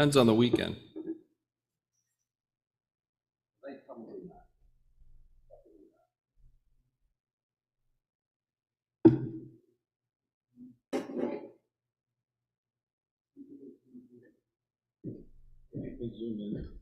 Depends on the weekend. Zoom in.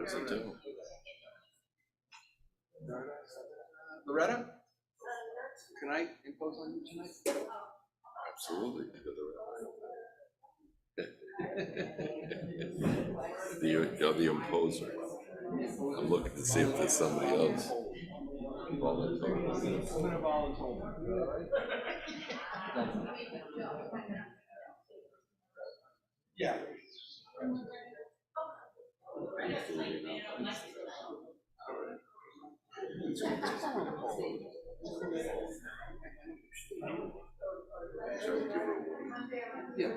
What's it do? Loretta, can I impose on you tonight? Absolutely. You're the imposer. I'm looking to see if there's somebody else. I'm gonna volunteer. Yeah. Yeah.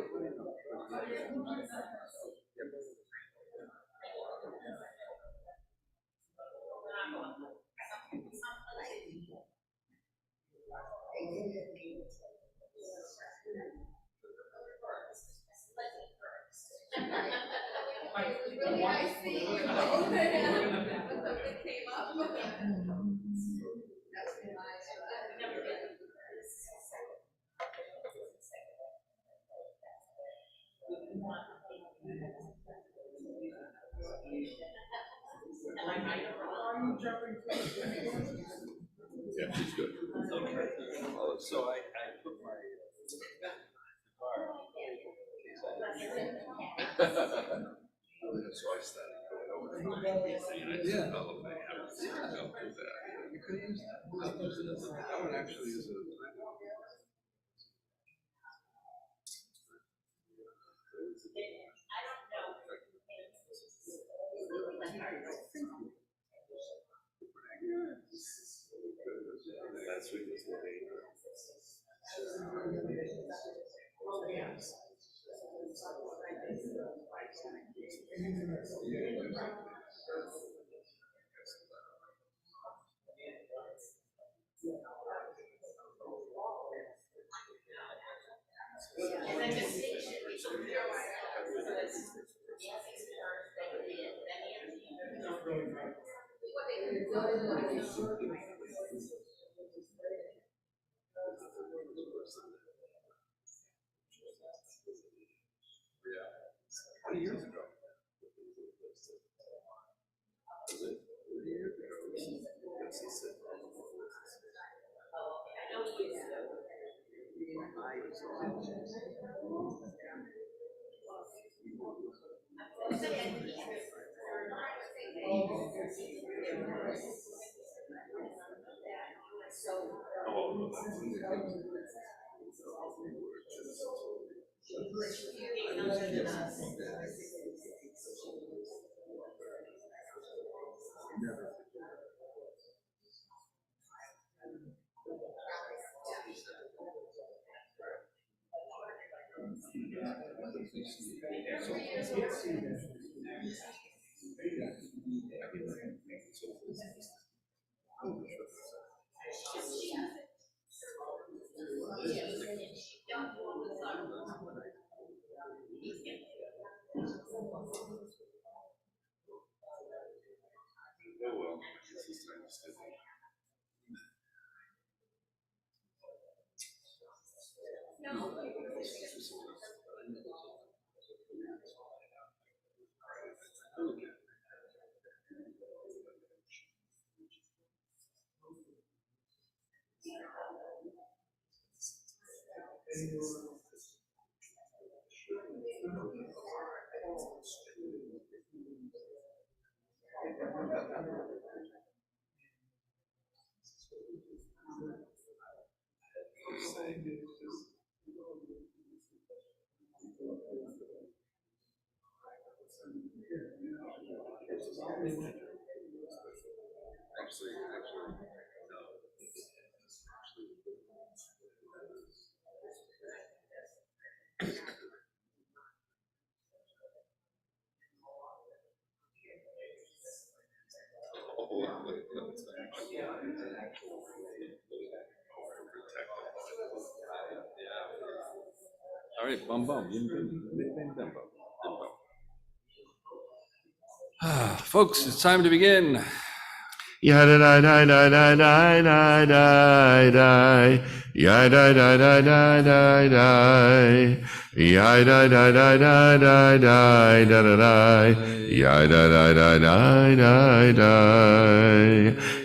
Yeah, she's good. So I put my So I started going over and I developed, I haven't seen her go through that. you could use that. I'll use it as a. I would actually use it. Last week was the day. Yeah. 20 years ago. Was it? 30 years ago. Yes, he said. Oh well, this is time to stay. Actually, no. All right, bum bum. Folks, it's time to begin. Ya da da da da da da da da da. Ya da da da da da da. Ya da da da da da da da da. Ya da da da da da da.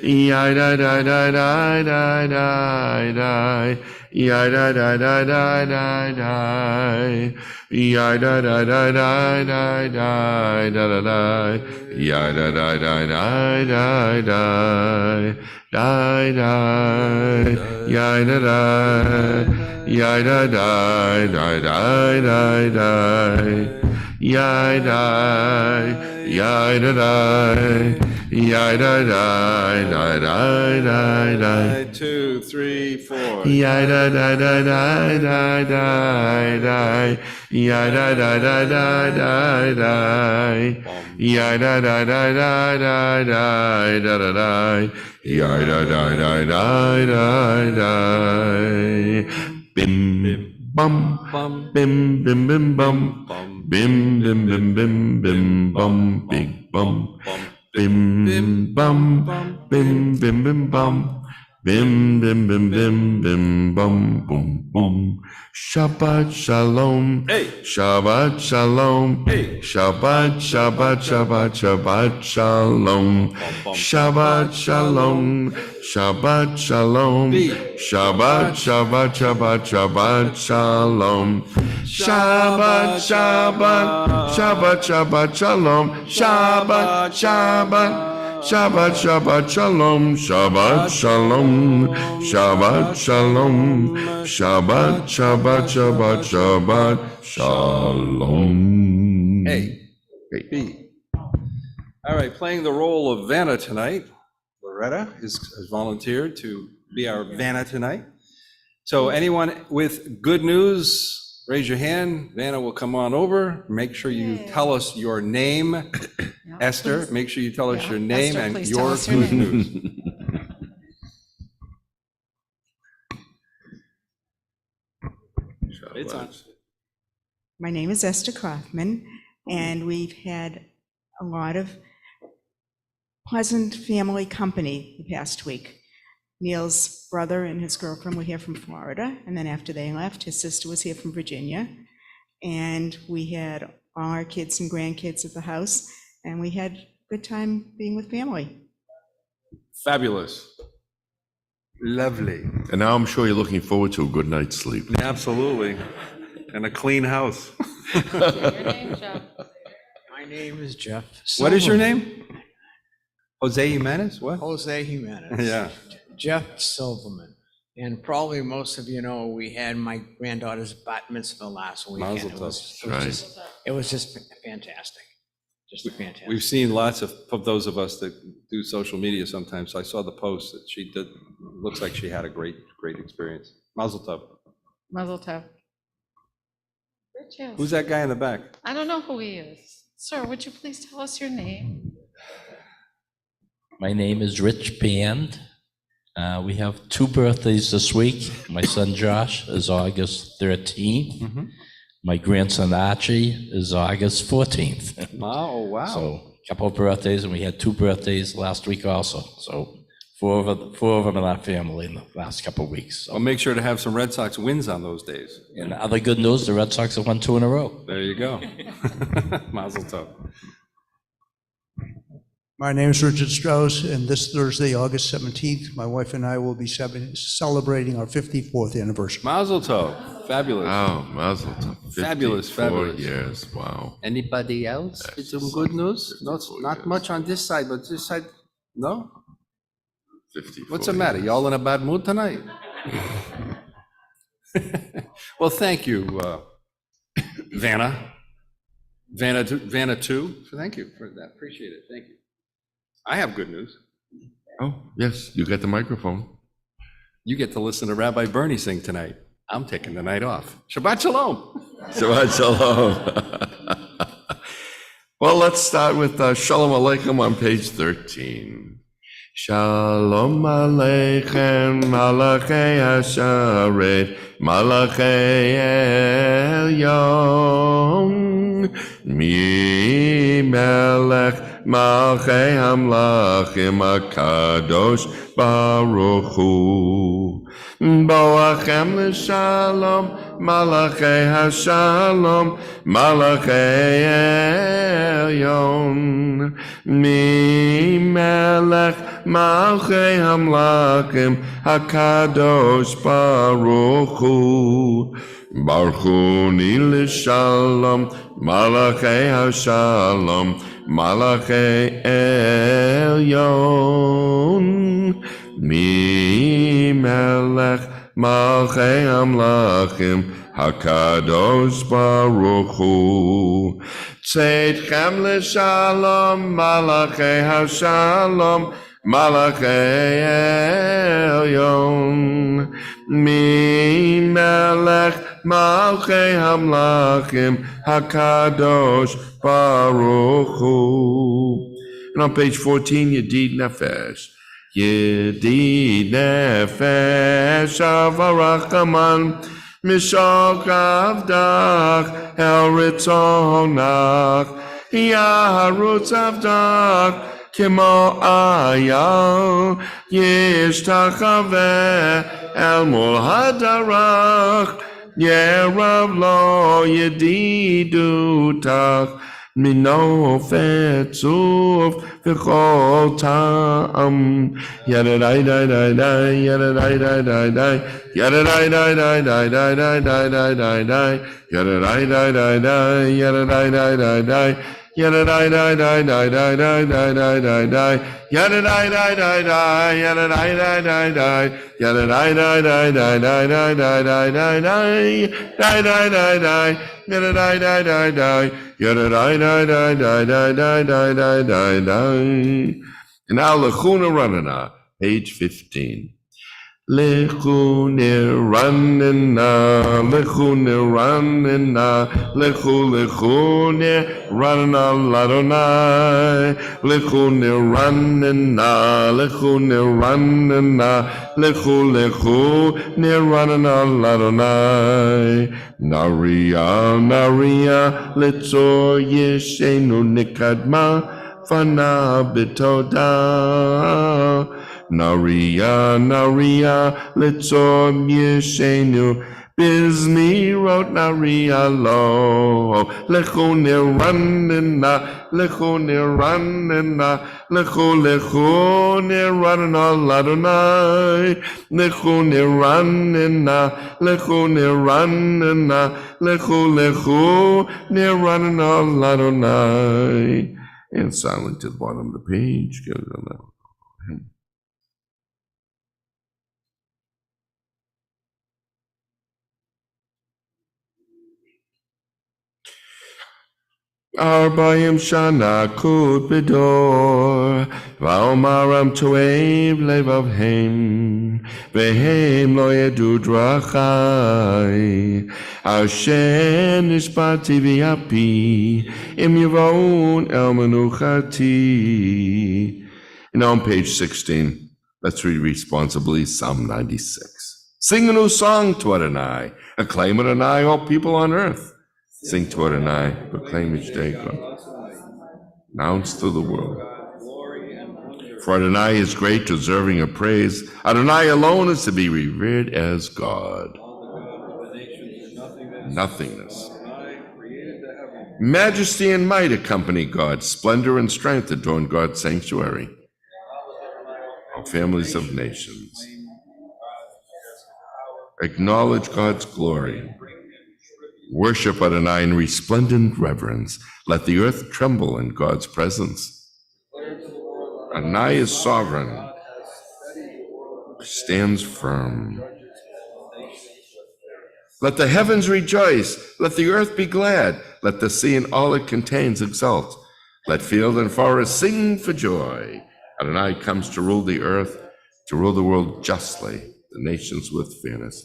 Ya da da da da da da da. ya da da da da da da, ya da da da da da da da da, ya da da da da da da, da da, ya da da, ya da da da da da da. Ya da, ya da da, ya da da da da da da. 2, 3, 4. Ya da da da da da da da. Ya da da da da da da. Ya da da da da da da da da. Ya da da da da da da. Bim bum Bum, bim bim bim bum. bum, Bim bim bim bim bim bum big bum. bum, Bim bum bim bim bim bum. Bim bim bim bim bim bum boom boom. Shabbat shalom. Hey. Shabbat shalom. Hey. Shabbat Shabbat Shabbat Shabbat shalom. Shabbat shalom. Shabbat shalom. Shabbat Shabbat Shabbat Shabbat shalom. Shabbat Shabbat Shabbat Shabbat shalom. Shabbat Shabbat. Shabbat Shabbat Shalom, Shabbat Shalom, Shabbat Shalom, Shabbat Shabbat Shabbat Shabbat Shalom. Hey. B. All right, playing the role of Vanna tonight. Loretta has volunteered to be our Vanna tonight. So anyone with good news, raise your hand. Vanna will come on over. Make sure you tell us your name. Esther, please. make sure you tell us Yeah. your name Esther, and please tell your us your good name. news. It's on. My name is Esther Kaufman, and we've had a lot of pleasant family company the past week. Neil's brother and his girlfriend were here from Florida, and then after they left, his sister was here from Virginia. And we had all our kids and grandkids at the house, and we had a good time being with family. Fabulous. Lovely. And now I'm sure you're looking forward to a good night's sleep. Absolutely. And a clean house. My name is Jeff. What is your Silverman. name? Jose Jimenez? What? Jose Jimenez. Yeah. Jeff Silverman. And probably most of you know, we had my granddaughter's bat mitzvah last weekend. Mazel It was, tov. it was just fantastic. Just fantastic. We've seen lots of those of us that do social media sometimes. I saw the post that she did. Looks like she had a great experience. Mazel tov. Mazel tov. Who's that guy in the back? I don't know who he is. Sir, would you please tell us your name? My name is Rich Band. We have 2 birthdays this week. My son Josh is August 13th. My grandson Archie is August 14th. Oh, wow. So a couple of birthdays, and we had 2 birthdays last week also. So four of them in our family in the last couple of weeks. I'll make sure to have some Red Sox wins on those days. And other good news, the Red Sox have won 2 in a row. There you go. Mazel tov. My name is Richard Strauss, and this Thursday, August 17th, my wife and I will be celebrating our 54th anniversary. Mazel tov. Fabulous. Oh, Mazel tov. Fabulous, 54 fabulous. years, wow. Anybody else with some good news? Not much on this side, but this side, no? 54 What's the matter? years. Y'all in a bad mood tonight? Well, thank you, Vanna. Vanna 2. Thank you for that. Appreciate it. Thank you. I have good news. Oh, yes, you got the microphone. You get to listen to Rabbi Bernie sing tonight. I'm taking the night off. Shabbat shalom. Shabbat shalom. Well, let's start with Shalom Aleichem on page 13. Shalom Aleichem, Malachei Hasharet, Malachei Elyon, Mi Melech Malchei Hamlachim HaKadosh Baruch Hu. Boachem l'shalom, Malachei Hashalom, Malachei Elyon, Mi Melech Malchei Hamlakim, Hakadosh Baruch Hu, Baruch Hu l'shalom, Malachei Hashalom, Malachei Elyon, Mi Melech Malchei Amlachim Hakadosh Baruch Hu Tzedchem l'shalom Malachei Hashalom Malachei Elyon Mi Melech Malchei Amlachim Hakadosh Baruch Hu. And on page 14, Yedid Nefesh. Yedid Nefesh Avarachaman Mishok Avdach El Ritzonach Yaharutz Avdach Kimo Ayal Yishtachaveh El Mul Hadarach Yerav Lo Yedidutach Mino Fetzuf V'chol Ta'am Yadadai Dai Dai Dai Yadadai Dai Dai Dai Yadadai Dai Dai Dai Dai Dai Dai Dai Dai Dai Yadadai Dai Dai Dai Yadadai Dai Dai Dai Yadadai Dai Dai Dai Dai Dai Dai Dai Dai Dai Yadadai Dai Dai Dai Yadadai Dai Dai Dai Yadadai Dai Dai Dai Dai Dai Dai Dai Dai Dai Dai Dai Dai Yadadai Dai Dai Dai Yadadai Dai Dai Dai Dai Dai Dai Dai Dai Dai. And now Lechuna Ranana, page 15. Lechune Ranana, Lechune Ranana, Lechune Ranana Ladonai, Lechune Ranana, Lechune Ranana, Lechune Ranana Ladonai, Naria, Naria, Letzor Yeshenu Nikadma, Fana Bitoda. Naria, Naria, Litzom Yeshenu, Bizmirot Naria Lo, Lechune Ranina, Lechune Ranina, Lechune Ranina Ladonai, Lechune Ranina, Lechune Ranina, Lechune Ranina Ladonai. And silent to the bottom of the page. Goes on that. Arbaim Shana Kud Bedor, Valmaram Toev Levavhem, Vehem Lo Yedu Drachai, Ashen Nishpati Viapi, Im Yavon El Menuchati. And on page 16, let's read responsibly Psalm 96. Sing a new song to Adonai, acclaim Adonai, all people on earth. Sing to Adonai, proclaim each day, God. Announce to the world. For Adonai is great, deserving of praise. Adonai alone is to be revered as God. Nothingness. Majesty and might accompany God. Splendor and strength adorn God's sanctuary. All families of nations acknowledge God's glory. Worship Adonai in resplendent reverence. Let the earth tremble in God's presence. Adonai is sovereign, stands firm. Let the heavens rejoice. Let the earth be glad. Let the sea and all it contains exult. Let field and forest sing for joy. Adonai comes to rule the earth, to rule the world justly, the nations with fairness.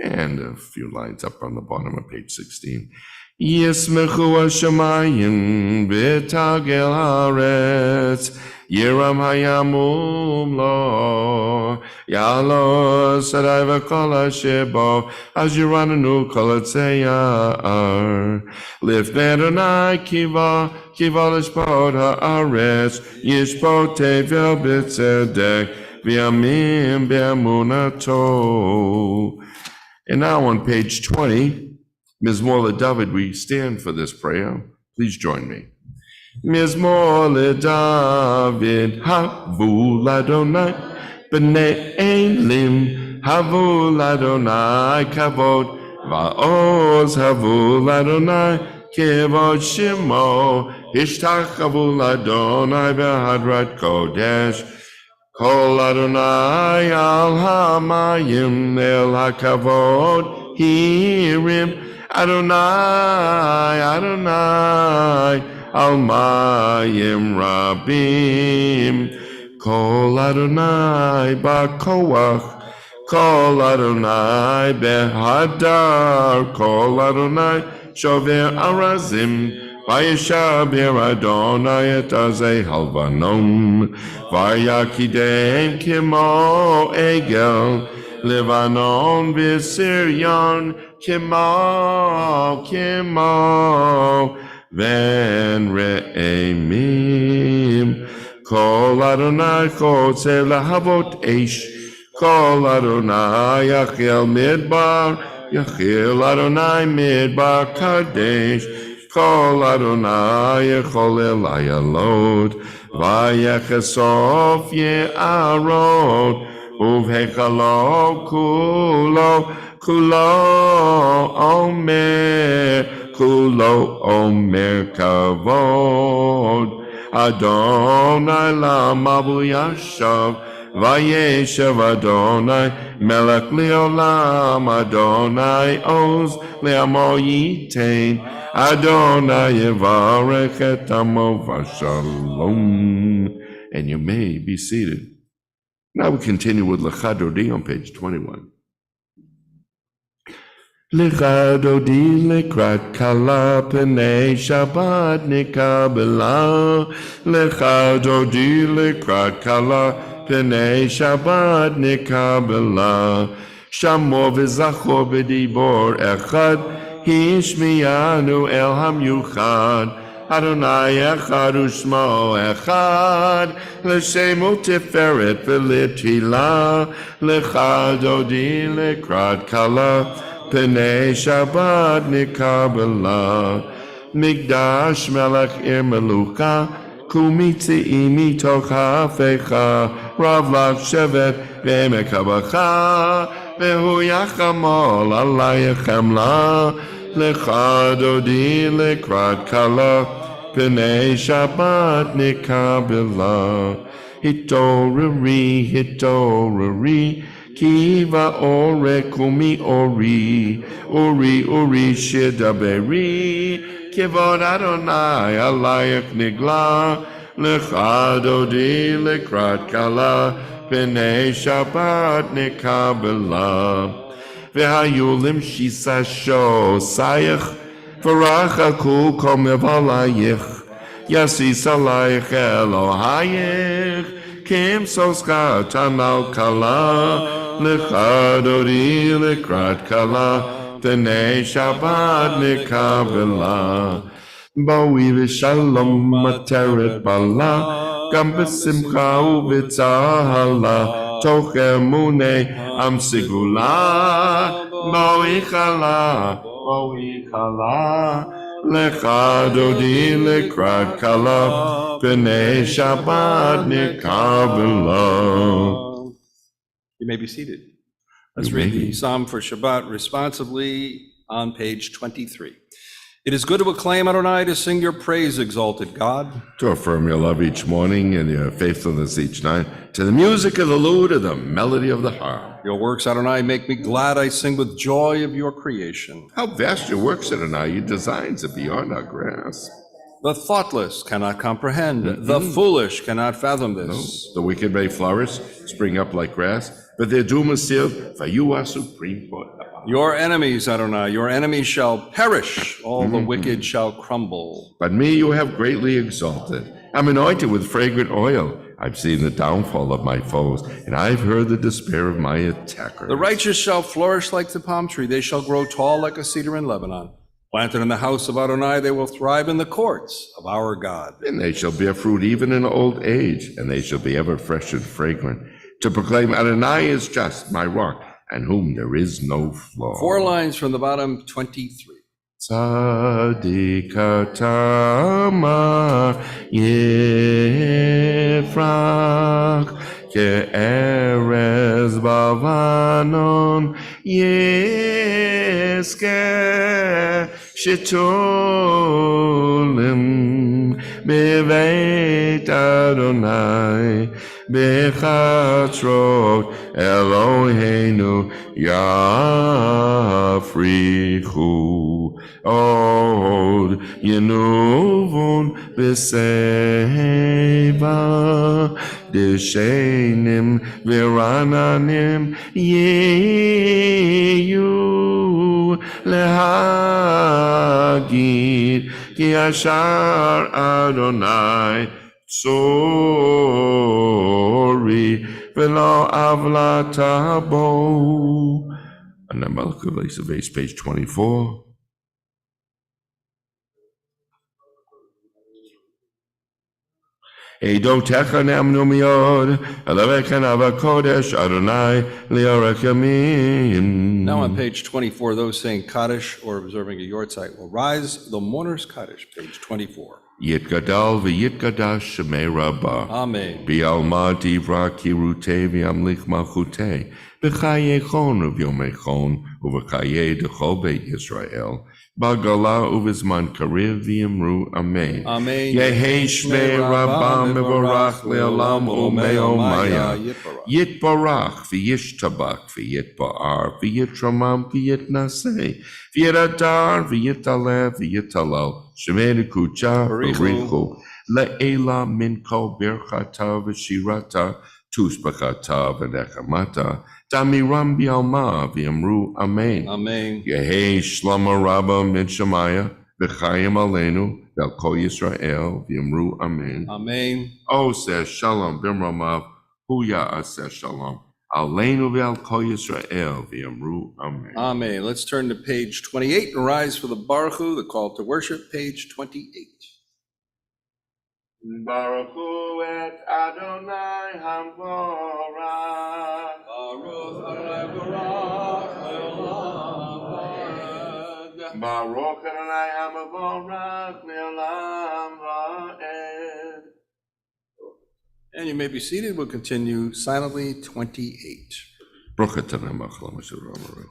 And a few lines up on the bottom of page 16. Yismechu ha-shamayim v'tagel haaretz, Yiram hayamum lo, Ya'alo sadai v'kol asher bo, Azyirananu kol hatzeyar. Lift Adonai kiva, kiva l'shpot haaretz, Yishpot tevel b'tzedek, v'yamim be'amunato. And now on page 20, Mizmor LeDavid, we stand for this prayer. Please join me. Mizmor LeDavid, havu l'Adonai, b'nei elim, havu l'Adonai, kavod, va'oz havu l'Adonai, kevod shimo, ishtachavu l'Adonai b'hadrat kodesh, kol Adonai al hamayim el hakavod hirim, Adonai, Adonai, al mayim rabim, kol Adonai ba'koach, kol Adonai behadar, kol Adonai shover arazim, vayishaber Adonai et azei halvanon, vayakidem kimo egel, Levanon v'Sirion, Kimo, Ven Re'emim, Kol Adonai Chotze Lahavot Eish, Kol Adonai Yachil Midbar, Yachil Adonai Midbar Kadesh, Kol Adonai Yechol Elayalot, Vayechesof Ye'arot, Uvhekalo kulo omer kavod, Adonai lamavu yashav, vayeshav Adonai melech leolam, Adonai oz le'amo yitain, Adonai yevarech et amo v'shalom. And you may be seated. Now we continue with Lecha Dodi on page 21. Lecha Dodi lekrat kala p'nei Shabbat nikabela. Lecha Dodi lekrat kala p'nei Shabbat nikabela. Shamo v'zachor b'dibor echad, hishmiyanu el hamyuchad. Adonai echad u'shmo echad, l'shemo tiferet v'letila, lecha dodi lekrat kala, p'nei Shabbat nikabela. Migdash melech ir melucha, kumitzi'i mitoch ha'afecha, rav lach shevet v'emek habacha, v'hu yachamol alayechem la, Lecha dodi lekrat kala, p'nei Shabbat nikabela. Hitorari, kiva ore kumi ori, uri shidaberi, kivod Adonai alayach nigla, lecha dodi lekrat kala, p'nei Shabbat nikabela. V'hayulim shisa sho sayich, v'rachaku kol mevalayich, yasis alayich Elohayich, kim soska tanal kala, lecha dodi lekrat kala, p'nei Shabbat nikabela. Boi v'shalom materet bala, gam b'simcha u'v'tzahala, toch emune am sigula, boi chala, lecha dodi lekrat kala, p'nei Shabbat nikabela. You may be seated. Let's You read may the be. Psalm for Shabbat responsively on page 23. It is good to acclaim Adonai, to sing your praise, exalted God. To affirm your love each morning and your faithfulness each night, to the music of the lute and the melody of the harp. Your works, Adonai, make me glad. I sing with joy of your creation. How vast your works, Adonai, your designs are beyond our grasp. The thoughtless cannot comprehend. The foolish cannot fathom this. The wicked may flourish, spring up like grass, but their doom is sealed, for you are supreme forever. Your enemies, Adonai, your enemies shall perish. All the wicked shall crumble. But me you have greatly exalted. I'm anointed with fragrant oil. I've seen the downfall of my foes, and I've heard the despair of my attackers. The righteous shall flourish like the palm tree. They shall grow tall like a cedar in Lebanon. Planted in the house of Adonai, they will thrive in the courts of our God. And they shall bear fruit even in old age, and they shall be ever fresh and fragrant. to proclaim Adonai is just, my rock, and whom there is no flaw. 4 lines from the bottom, 23. Tzadikatama yefrach ke'erez bavanon yeske shetolim beveit Adonai bechatrot Eloheinu yafrichu od yenuvon beseva deshenim virananim yeyu lehagid ki ashar Adonai sorry velo avlatabo. And then Malachim base, page 24. Eidotecha ne'amnu miyod, elevechen avakodesh Adonai li'orechamin. Now on page 24, those saying Kaddish or observing a Yortzeit will rise. The mourner's Kaddish, page 24. Yitgadal v'yitgadash shemei rabbah. Amen. Bi'alma divra kirute v'yamlich malchute. B'chayechon uvyomechon uv'chaye dechol beit Yisrael. Bagala uvizman kariv v'yimru amen. Amen. Yehi shmei rabbah mevorach le'olam umeo maya. Yitbarach v'yishtabach v'yitba'ar v'yitramam v'yitnaseh v'yitadar v'yitaleh v'yitalal shemei kucha v'richu le'ela min kol birchata v'shirata tusbachata v'nechamata damiram bi'alma v'yamru amen. Amen. Yehi shlama rabba min shemaya v'chayim aleinu ve'al kol Yisrael v'yamru amen. Amen. Oh, says shalom b'mramav huya aseh shalom aleinu ve'al kol Yisrael v'yamru amen. Amen. Let's turn to page 28 and rise for the Baruch Hu, the call to worship, page 28. Baruch hu et Adonai hamvorach. Baruch Adonai hamvorach le'olam va'ed. And you may be seated. We'll continue silently, 28. Baruch Adonai machlam asher amar.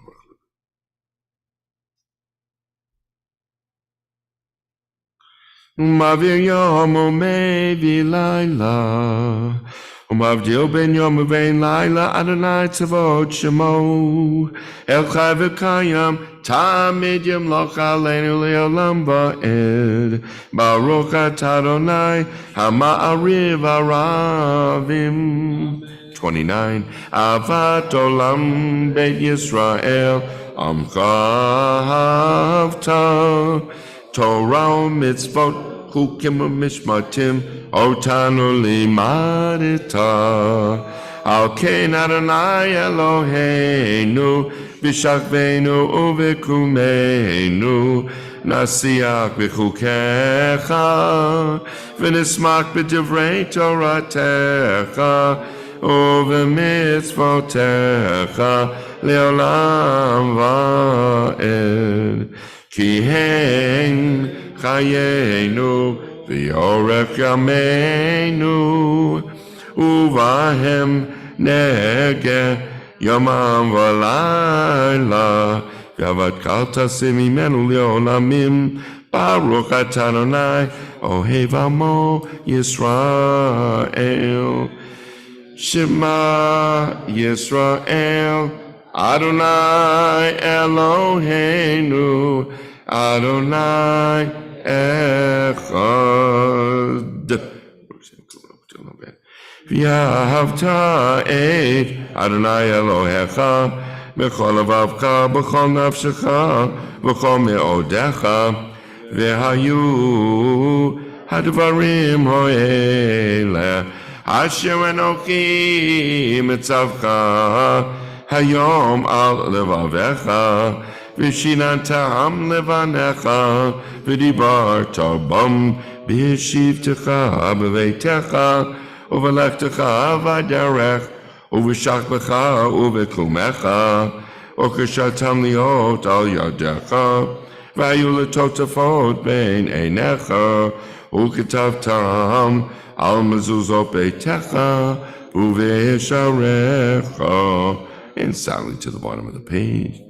Mavir yom umevi laila, umavdil ben yom uvein laila Adonai tzavot shemo, el chai v'kayam tamid yamloch aleinu le'olam va'ed, Baruch atah Adonai hama'ariv aravim. 29. Avat olam beit Yisrael amcha havta. Torah mitzvot chukim u'mishmatim otanu limadita. Al ken Adonai Eloheinu v'shachvenu u'v'kumeinu nasiach b'chukecha v'nismak b'divrei Toratecha u'v'mitzvotecha le'olam va'ed. Ki hen chayenu v'yorech yameinu uvahem nege yomam v'layla v'avad kalta simimenu le'olamim Baruch atah Adonai ohev amo Yisrael. Shema Yisrael Adonai Eloheinu Adonai Echad. V'yahavta et Adonai Elohecha b'chol levavcha b'chol nafshecha b'chol me'odecha v'hayu hadvarim ho'ele asher enochi mitzavcha hayom al levavecha v'shinantam levanecha v'dibarta bam b'yeshivtecha b'veitecha u'v'lechtecha v'derech ובשכבך ובקומך, וכשתם להיות על ידך, והיו לטוטפות בין עיניך, וכתבתם על מזוזות ביתך ובשעריך. And silently to the bottom of the page.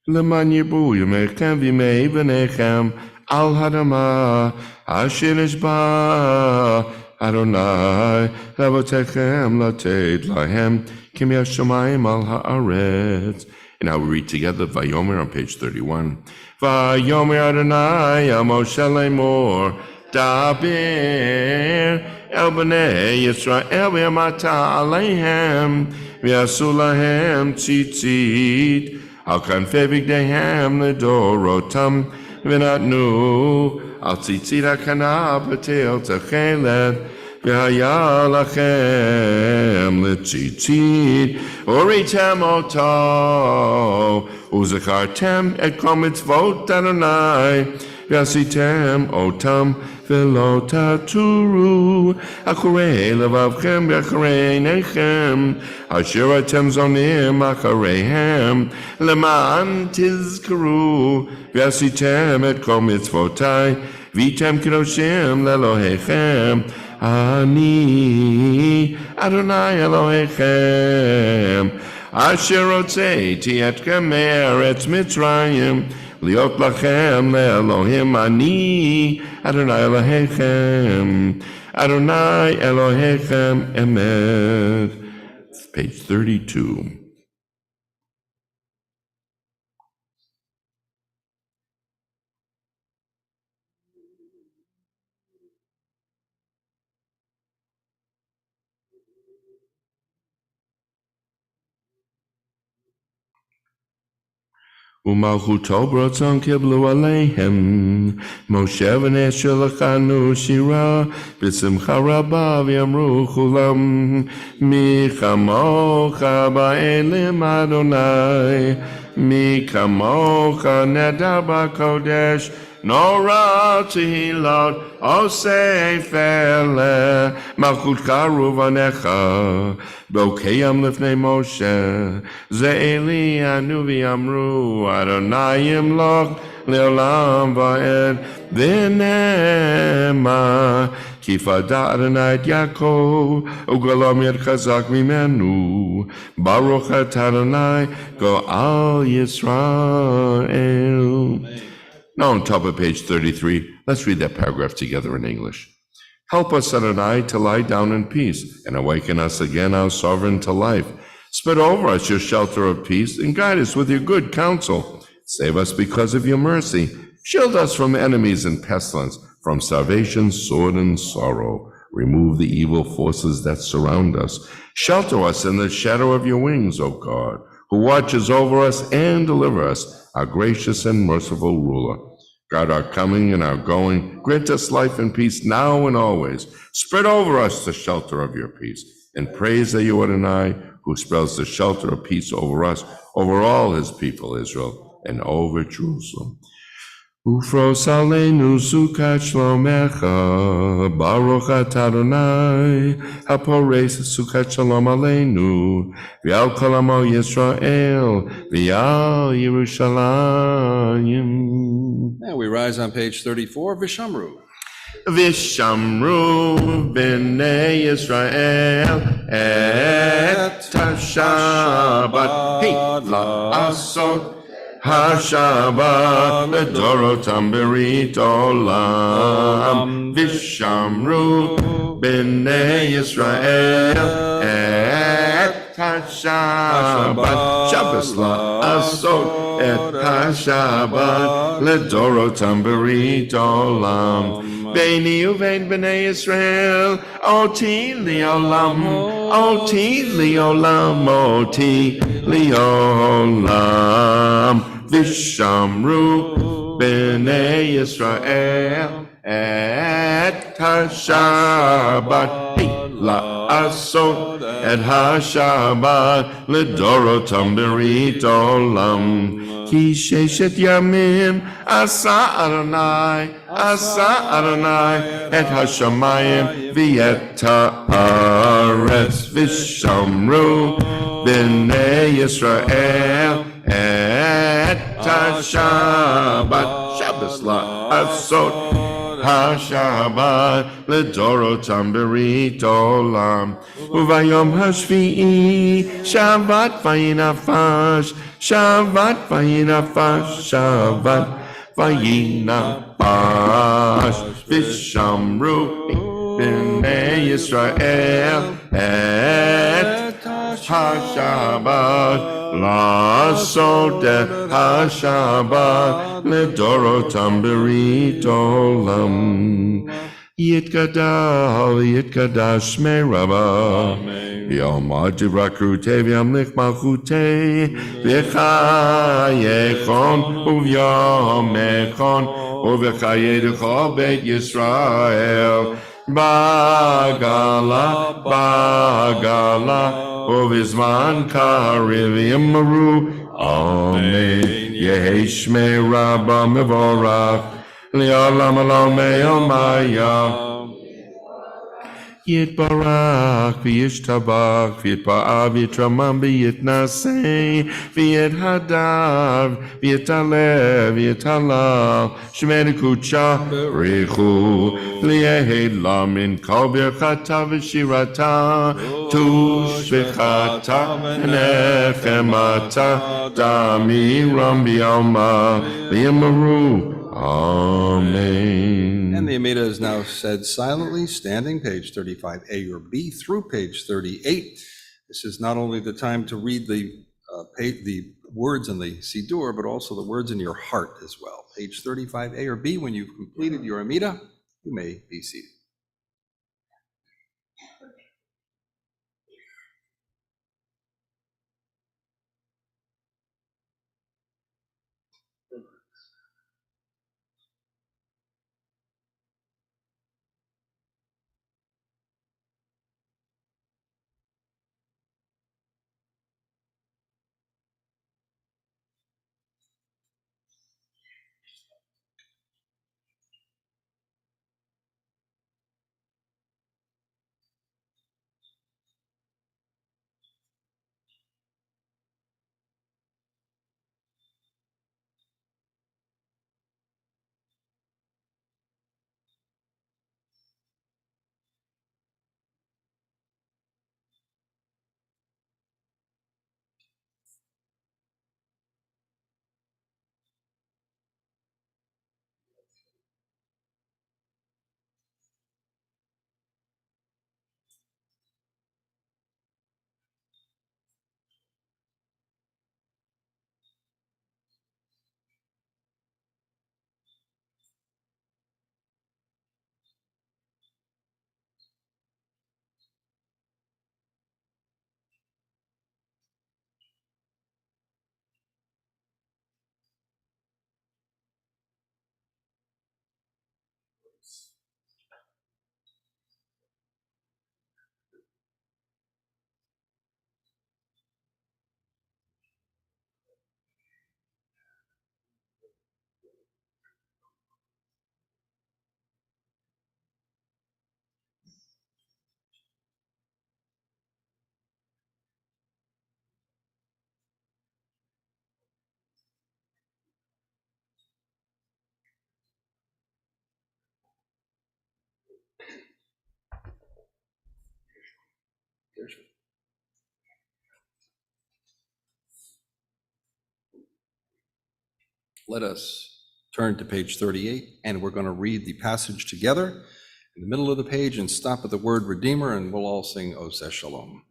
למען ירבו ימיכם וימי בניכם על האדמה אשר נשבע אדוני לאבותיכם לתת להם כמהשמיים על הארץ. And now we read together Vayomer on page 31. Vayomer Adonai el Moshe lemor daber el bnei Yisrael v'amata aleihem v'yasu lahem tzitzit al kanfei bigdeihem ledorotam v'natnu al tzitzit hakana b'tel techelet v'haya lachem letzitzit uritem oto uzakartem et kol mitzvot Adonai v'asitem otam v'lo taturu acharei levavchem v'acharei nechem asher atem zonim achareihem leman tizkaru v'asitem et kol mitzvotai v'tem kedoshim lelohechem Ani Adonai Elohechem Asher Hotzeiti Etchem Me'eretz Mitzrayim Liot Lachem Le'Elohim Ani Adonai Elohechem Adonai Elohechem Emet. Page 32. ומלכותו ברצון קיבלו עליהם משה ונשר לכנו שירה בשמחה רבה ויאמרו כולם מי כמוך באלים אדוני מי כמוך נדר בקודש נורא תהילות עושה פלא מלכותך רובניך בוקיים לפני משה זה אלי ענו ויאמרו אדוני ימלוך לעולם ועד ונאמר כי פדה אדוני את יעקב וגלום יד חזק ממנו ברוך אתה אדוני גואל ישראל. Now on top of page 33, let's read that paragraph together in English. Help us, Adonai, to lie down in peace, and awaken us again, our sovereign, to life. Spread over us your shelter of peace, and guide us with your good counsel. Save us because of your mercy. Shield us from enemies and pestilence, from starvation, sword, and sorrow. Remove the evil forces that surround us. Shelter us in the shadow of your wings, O God, who watches over us and deliver us, our gracious and merciful ruler. Guard our coming and our going. Grant us life and peace now and always. Spread over us the shelter of your peace. And praise that you, Adonai, who spreads the shelter of peace over us, over all his people, Israel, and over Jerusalem. Ufros aleinu sukat shlomecha, Baruch atah Adonai, hapores sukat shalom aleinu, v'al kol amo Yisrael, v'al Yerushalayim. Now we rise on page 34, Vishamru. Vishamru b'nei Yisrael et hashabat la'asot Hashabat ledorotam berit olam Vishamru b'nei Yisrael et hashabat Shabbos la'asot et hashabat ledorotam berit olam Beini uvein b'nei Yisrael oti liolam oti liolam oti liolam Vishamru b'nei Yisrael et HaShabbat, la'asot et HaShabbat, לדורותם ברית עולם. כי ששת ימים עשה אדוני את השמיים ואת הארץ, ושמרו בני ישראל את השבת, שבס לעשות השבת לדורותם ברית עולם. וביום השביעי שבת וינפש, שבת וינפש, שבת וינפש, ושמרו בני ישראל את השבת, לעשות את השבת לדורותם ברית עולם. יתגדל ויתקדש שמי רבה, יעמוד דברכותי וימליך מלכותי, בחייכון וביומכון ובחיי כל בית ישראל, בעגלה ובזמן קריב יאמרו אמן. יהי שמי רבה מבורך לעולם עולם יומיה. יתברך וישתבח ויתפאר ויתרומם ויתנשא ויתהדר ויתעלה ויתהלל, שמי קודשה בריחו ליהי לה מן כל ברכתה ושירתה, תושבחתה ונחמתה, תמירם ביעלמה ויאמרו Amen. And the Amida is now said silently, standing, page 35A or B through page 38. This is not only the time to read the words in the Siddur, but also the words in your heart as well. Page 35A or B, when you've completed your Amida, you may be seated. Let us turn to page 38, and we're going to read the passage together in the middle of the page and stop at the word Redeemer, and we'll all sing Oseh Shalom.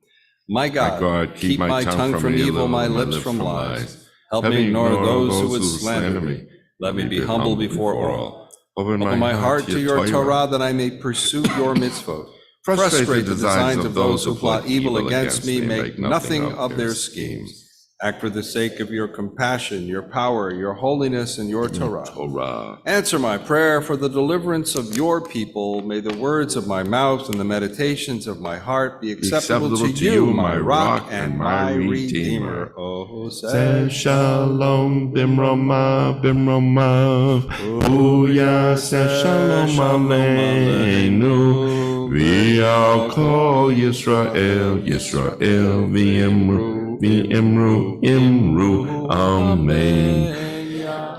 My God, keep my tongue from evil, my lips from lies. Help me ignore those who would slander me. Let me be humble before all. Open my heart to your Torah, that I may pursue your mitzvot. Frustrate the designs of those who plot evil against me. Make nothing of their schemes. Act for the sake of your compassion, your power, your holiness, and your Torah. Torah. Answer my prayer for the deliverance of your people. May the words of my mouth and the meditations of my heart be acceptable to you, my rock and my redeemer. Oh, Say say shalom bimroma bimroma. Uya say shalom aleinu. V'al kol Yisrael, Yisrael v'imru, v'imru, imru, amen.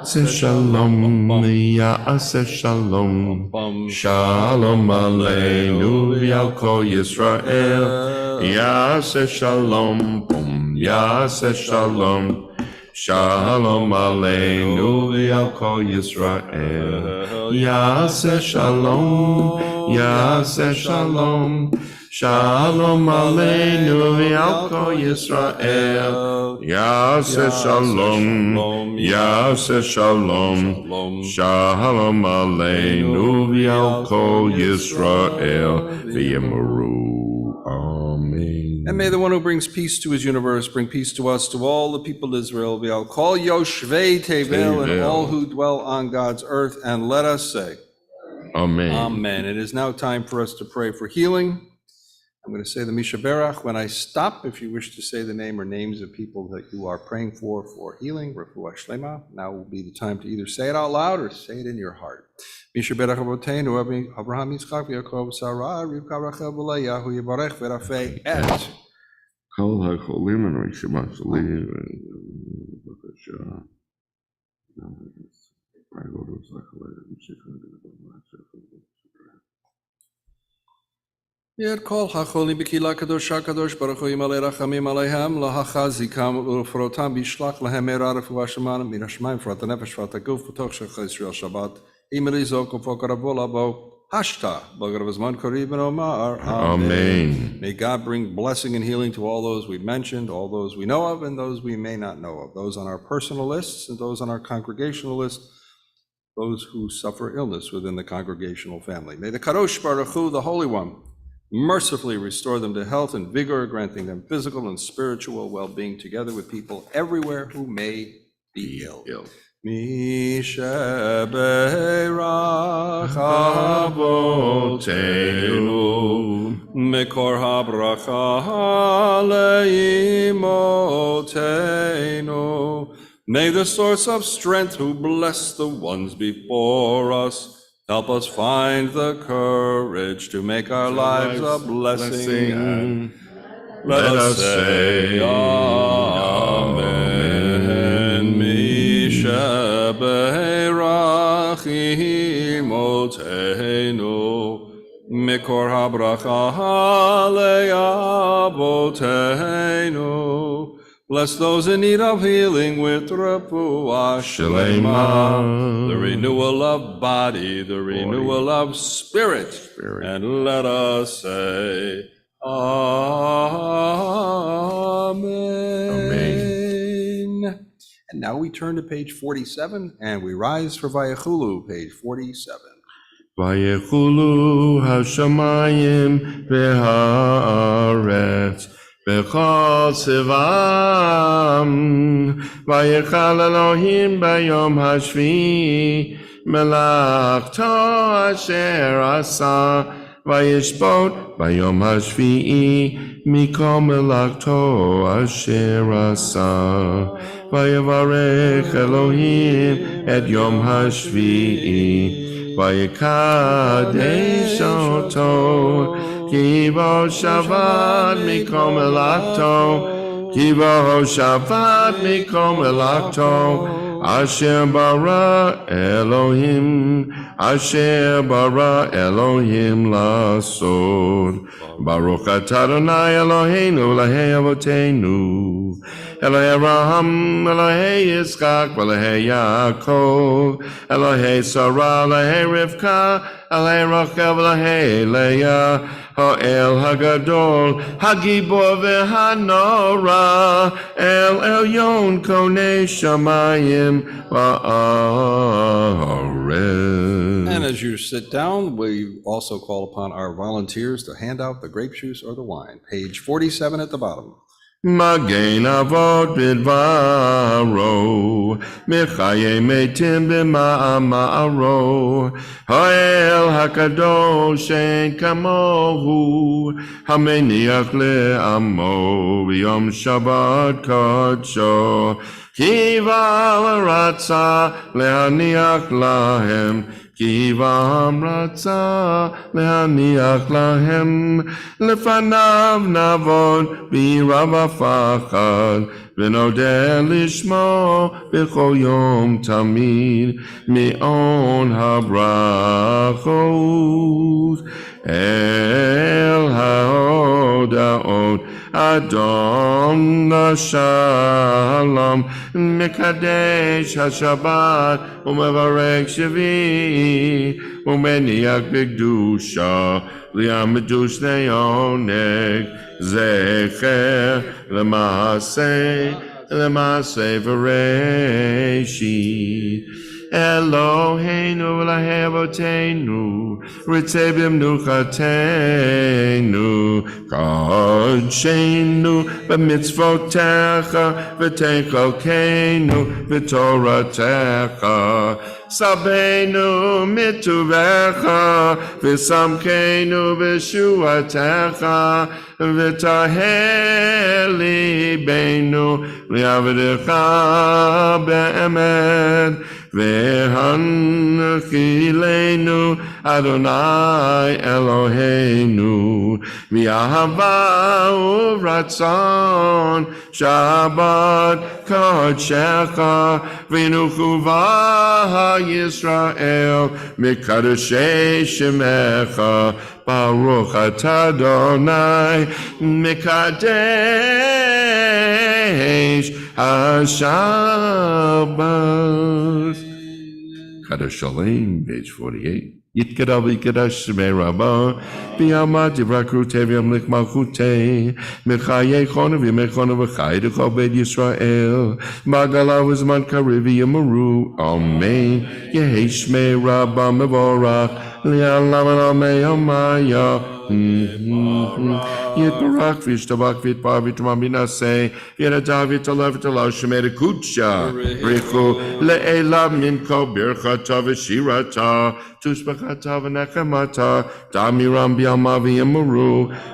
Say shalom, ya say shalom, shalom aleinu, v'al kol Yisrael, ya say shalom, ya say shalom, shalom aleinu, v'al kol Yisrael, ya say shalom, ya say shalom, shalom aleinu, v'al kol Yisrael, ya say shalom, ya say shalom, shalom aleinu, v'al kol Yisrael, v'yemuru. Amen. And may the one who brings peace to his universe bring peace to us, to all the people of Israel. V'al kol yoshvei tevel, and all who dwell on God's earth. And let us say, Amen. Amen. It is now time for us to pray for healing. I'm going to say the Misha Berach. When I stop, if you wish to say the name or names of people that you are praying for healing, refuah shlema, now will be the time to either say it out loud or say it in your heart. Misha Berach Avoteinu, Abraham, Yitzchak, Yaakov, Sarah, Rivka, Rachel, Leah, hu yivarech v'rafeh et. Kol hacholim and Rishima Salim. Yet kol hacholim b'kila kadosh baruch hu yimalei rachamim aleihem lahachazikam u'frotam bishlach lehem me'era refuah shema min hashmayim frat hanefesh frat haguf b'toch shechal Yisrael Shabbat imri zok u'fokarav labo hashta b'garav zman kariv v'nomar Amen. May God bring blessing and healing to all those we've mentioned, all those we know of, and those we may not know of, those on our personal lists and those on our congregational list, those who suffer illness within the congregational family. May the Kadosh Baruch Hu, the Holy One, mercifully restore them to health and vigor, granting them physical and spiritual well-being together with people everywhere who may be ill. Misha Beirach Avoteinu Mekor HaBracha Leimotenu. May the source of strength who bless the ones before us help us find the courage to make our lives a blessing. And let us say Amen. Misha Beirach Imotenu Mikor HaBracha Le'avotenu. Bless those in need of healing with refuah shlema, the renewal of body, the renewal of spirit. And let us say Amen. And now we turn to page 47, and we rise for Vayechulu, page 47. Vayechulu hashamayim v'haaretz Bechol Sivam, Vayechal Elohim Bayom Hashvi, Melachto Asher Asa, Vayishbot Bayom Hashvi, Mikol Melachto Asher Asa, Vayevarech Elohim Et Yom Hashvi, Vayekadesh Oto, Kivo Shabbat Mikom Elakto, Kivo Shabbat Mikom Elakto, Asher bara Elohim, Asher bara Elohim Lasod. Baruch atah Adonai Eloheinu, Elohei Avotenu, Elohei Abraham, Elohei Yitzchak, Elohei Yaakov, Elohei Sarah, Elohei Rivka, Elohei Rachel, Elohei Leah, Ha'el Hagadol, Hagibor v'Hanora, El Elyon Konei Shamayim va'aretz. And as you sit down, we also call upon our volunteers to hand out the grape juice or the wine. Page 47 at the bottom. Magen Avot Bidvaro, Mechaye Metim B'Ma'amaro, Ha'el HaKadosh Shein Kamohu, Hameniach Le'amo, B'Yom Shabbat Kodsho, Kiva Ratza Le'aniach Lahem, Kivam Ratza Le'aniach Lahem, Lefanav Navon B'Rava Fachad, V'nodeh Lishmo B'chol Yom Tamid, Me'on HaBrachot, El HaOdaot, Adon LaShalom, Mekadesh HaShabbat, Umevarek Shavi, Umeniach B'Kedusha, Liamedush Neoneg, Zecher, Lemase Vereshit. Eloheinu v'lahevotenu, ritzebim nuchatenu, kodshenu b'mitzvotecha, v'techolkeinu v'toratecha, sabenu mituvecha, v'samkeinu v'shuatecha, v'tahel libenu, li'avadecha be'emet, Ve'hanchilenu Adonai Eloheinu V'yahava u'ratzon Shabbat Kodshecha V'nuchuva Yisrael Mikadashei Shemecha Baruch atah Adonai Mikadesh HaShabbat. Kadosh Shalem, page 48. Yitkadav Yikadash Shemei Rabbah, B'yamad Yivrakru Teviam Lich Malchutei, Mechaye Chonav Yemechona V'chai D'chol Beit Yisrael, Magala V'zman Kariv Yamaru, Amen, Yehi Shmei Rabbah Mevorach, Li'alam Amei Amaya, Yitbarach V'yishtabach V'yitbar V'yitmam B'naseh, V'yadav V'yitalav V'yitalav Shemei D'kudsha, Richu Le'elam Minko Birchata V'shirata, Tushbachata v'nechamata, Damiram b'yama v'yamaru,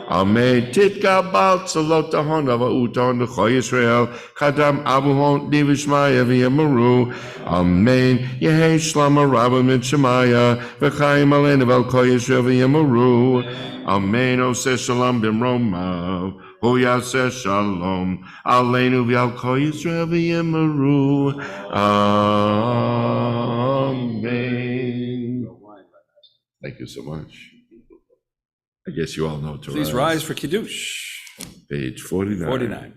Amen. Titkabal tzalot ahon v'uton l'cho Yisrael, Kadam abuhon divishmaya v'yamaru, Amen. Yehei shlama rabba min shemaya, V'chaim aleinu v'al ko Yisrael v'yamaru, Amen. Oseh shalom b'mromav, Hu yaseh shalom, aleinu v'al ko Yisrael v'yamaru, Amen. Thank you so much. I guess you all know to Please rise for Kiddush. Page 49. 49.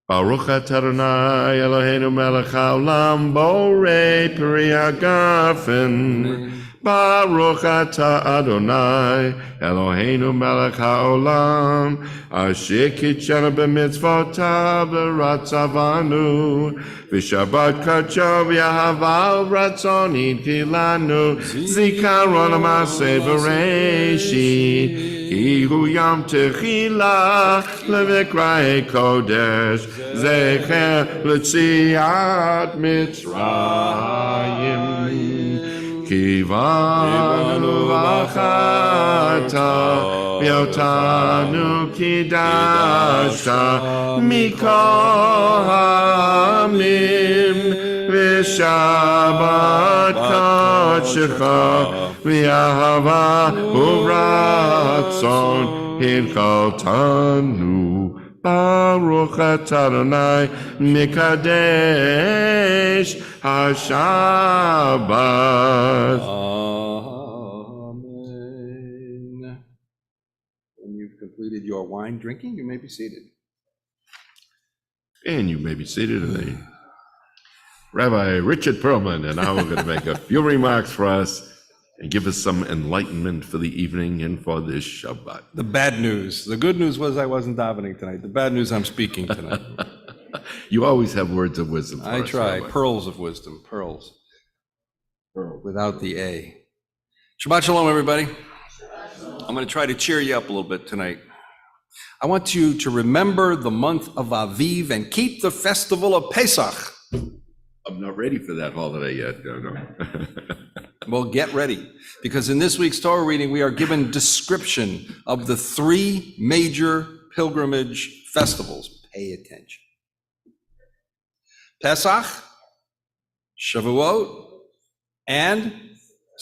Baruch atah Adonai Eloheinu melech haolam borei peri hagafen. Baruch atah Adonai Eloheinu melech haolam asher kitshanu b'mitzvotav v'ratzavanu v'shabbat kadsho v'yahava ratzon itkilanu zikaron ha'maseh v'reishit ki hu yom techila levikrei kodesh zecher l'tziat Mitzrayim Kivanu v'achata v'yotanu kidashta mikol ha'amim v'shabbat kodshecha v'yahava u'ratzon hilchotanu Baruch atah Adonai Mikadesh HaShabbat. Amen. When you've completed your wine drinking, you may be seated. And you may be seated today. Rabbi Richard Perlman and I are going to make a few remarks for us and give us some enlightenment for the evening and for this Shabbat. The bad news. The good news was I wasn't davening tonight. The bad news, I'm speaking tonight. You always have words of wisdom for I us, try. Rabbi. Pearls of wisdom. Pearls. Pearl without the A. Shabbat shalom, everybody. I'm going to try to cheer you up a little bit tonight. I want you to remember the month of Aviv and keep the festival of Pesach. I'm not ready for that holiday yet. No. Well, get ready, because in this week's Torah reading, we are given description of the 3 major pilgrimage festivals. Pay attention. Pesach, Shavuot, and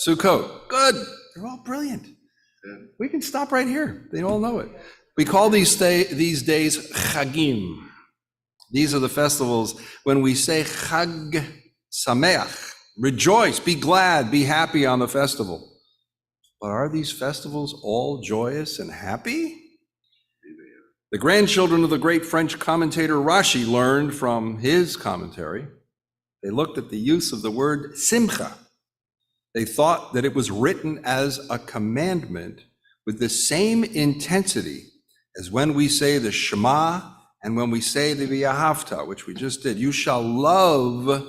Sukkot. Good. They're all brilliant. We can stop right here. They all know it. We call these days Chagim. These are the festivals when we say Chag Sameach. Rejoice, be glad, be happy on the festival. But are these festivals all joyous and happy? The grandchildren of the great French commentator Rashi learned from his commentary. They looked at the use of the word simcha. They thought that it was written as a commandment with the same intensity as when we say the Shema and when we say the V'ahavta, which we just did. You shall love.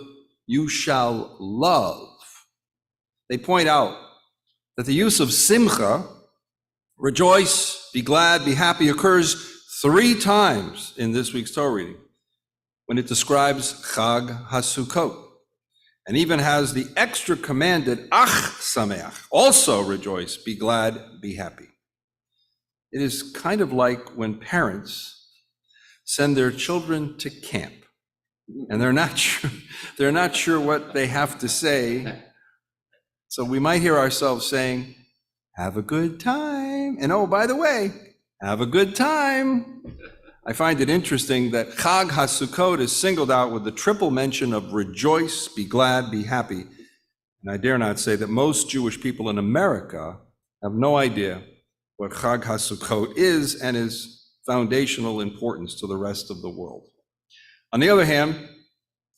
They point out that the use of simcha, rejoice, be glad, be happy, occurs 3 times in this week's Torah reading when it describes Chag HaSukkot, and even has the extra commanded Ach Sameach, also rejoice, be glad, be happy. It is kind of like when parents send their children to camp, and they're not sure what they have to say. So we might hear ourselves saying, have a good time. And oh, by the way, have a good time. I find it interesting that Chag HaSukkot is singled out with the triple mention of rejoice, be glad, be happy. And I dare not say that most Jewish people in America have no idea what Chag HaSukkot is and is foundational importance to the rest of the world. On the other hand,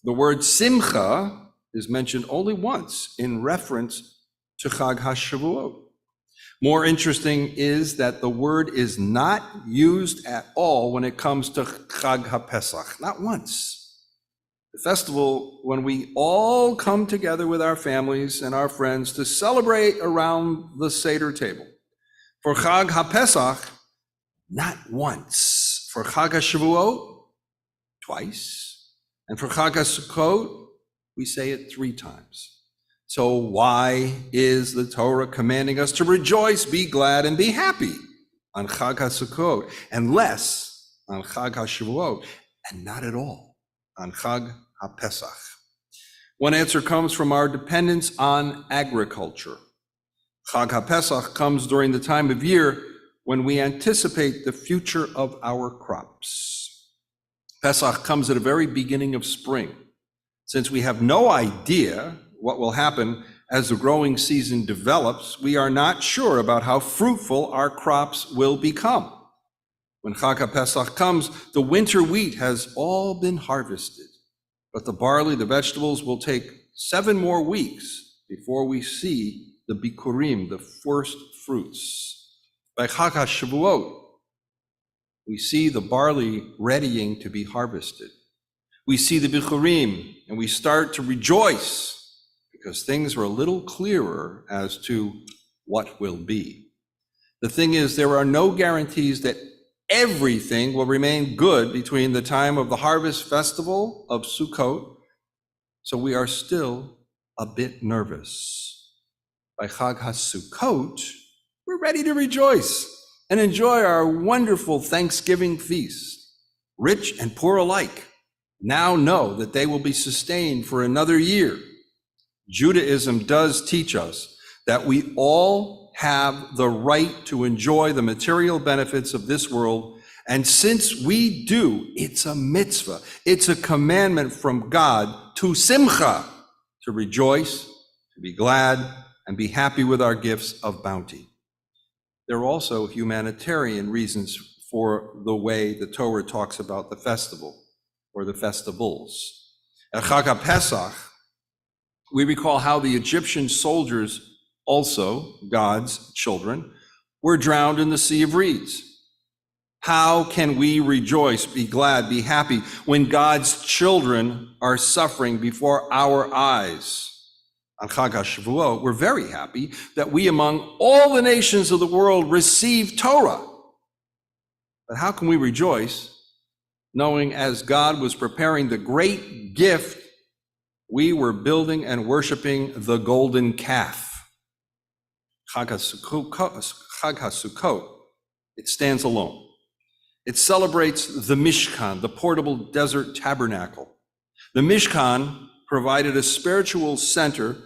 the word simcha is mentioned only once in reference to Chag HaShavuot. More interesting is that the word is not used at all when it comes to Chag HaPesach, not once. The festival when we all come together with our families and our friends to celebrate around the Seder table. For Chag HaPesach, not once. For Chag HaShavuot, twice. And for Chag HaSukkot, we say it 3 times. So why is the Torah commanding us to rejoice, be glad, and be happy on Chag HaSukkot, and less on Chag HaShavuot, and not at all on Chag HaPesach? One answer comes from our dependence on agriculture. Chag HaPesach comes during the time of year when we anticipate the future of our crops. Pesach comes at the very beginning of spring. Since we have no idea what will happen as the growing season develops, we are not sure about how fruitful our crops will become. When Chag HaPesach comes, the winter wheat has all been harvested, but the barley, the vegetables, will take 7 more weeks before we see the bikurim, the first fruits. By Chag HaShavuot, we see the barley readying to be harvested. We see the bikurim, and we start to rejoice because things are a little clearer as to what will be. The thing is, there are no guarantees that everything will remain good between the time of the harvest festival of Sukkot, so we are still a bit nervous. By Chag HaSukkot, we're ready to rejoice and enjoy our wonderful Thanksgiving feast. Rich and poor alike now know that they will be sustained for another year. Judaism does teach us that we all have the right to enjoy the material benefits of this world, and since we do, it's a mitzvah, it's a commandment from God to simcha, to rejoice, to be glad, and be happy with our gifts of bounty. There are also humanitarian reasons for the way the Torah talks about the festival or the festivals. At Chag HaPesach, we recall how the Egyptian soldiers, also God's children, were drowned in the Sea of Reeds. How can we rejoice, be glad, be happy when God's children are suffering before our eyes? On Chag HaShavuot, we're very happy that we among all the nations of the world receive Torah. But how can we rejoice knowing as God was preparing the great gift, we were building and worshiping the golden calf? Chag HaSukkot, it stands alone. It celebrates the Mishkan, the portable desert tabernacle. The Mishkan provided a spiritual center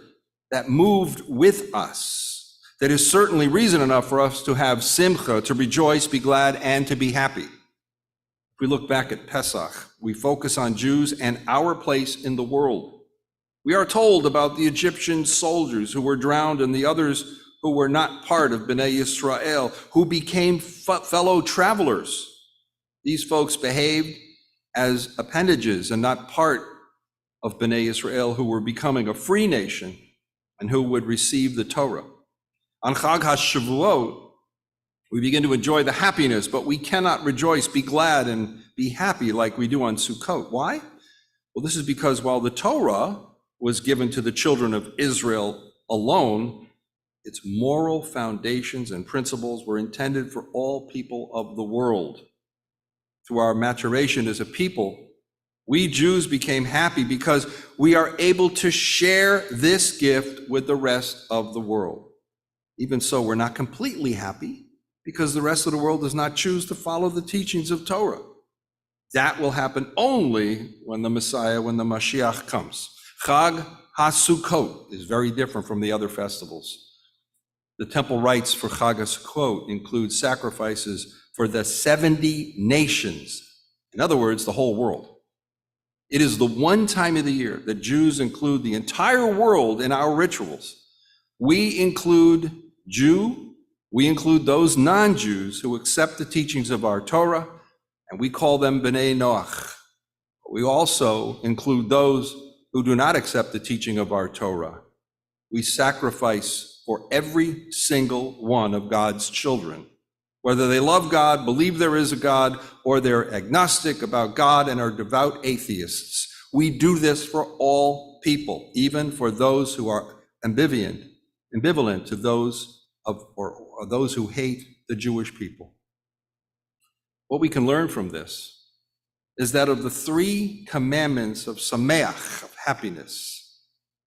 that moved with us. That is certainly reason enough for us to have simcha, to rejoice, be glad, and to be happy. If we look back at Pesach, we focus on Jews and our place in the world. We are told about the Egyptian soldiers who were drowned and the others who were not part of Bnei Yisrael, who became fellow travelers. These folks behaved as appendages and not part of Bnei Israel, who were becoming a free nation and who would receive the Torah. On Chag HaShavuot, we begin to enjoy the happiness, but we cannot rejoice, be glad, and be happy like we do on Sukkot. Why? Well, this is because while the Torah was given to the children of Israel alone, its moral foundations and principles were intended for all people of the world. Through our maturation as a people, we Jews became happy because we are able to share this gift with the rest of the world. Even so, we're not completely happy because the rest of the world does not choose to follow the teachings of Torah. That will happen only when the Messiah, when the Mashiach comes. Chag HaSukkot is very different from the other festivals. The temple rites for Chag HaSukkot include sacrifices for the 70 nations. In other words, the whole world. It is the one time of the year that Jews include the entire world in our rituals. We include those non-Jews who accept the teachings of our Torah, and we call them B'nai Noach. We also include those who do not accept the teaching of our Torah. We sacrifice for every single one of God's children, whether they love God, believe there is a God, or they're agnostic about God and are devout atheists. We do this for all people, even for those who are ambivalent to those or those who hate the Jewish people. What we can learn from this is that of the 3 commandments of Sameach, of happiness,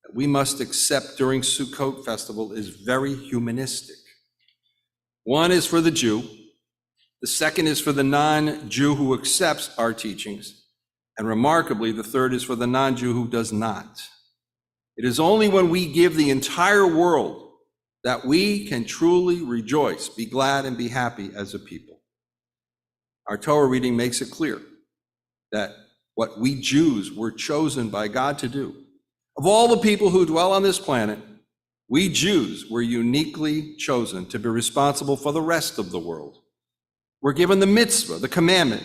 that we must accept during Sukkot festival is very humanistic. One is for the Jew, the second is for the non-Jew who accepts our teachings, and remarkably, the third is for the non-Jew who does not. It is only when we give the entire world that we can truly rejoice, be glad, and be happy as a people. Our Torah reading makes it clear that what we Jews were chosen by God to do, of all the people who dwell on this planet, we Jews were uniquely chosen to be responsible for the rest of the world. We're given the mitzvah, the commandment,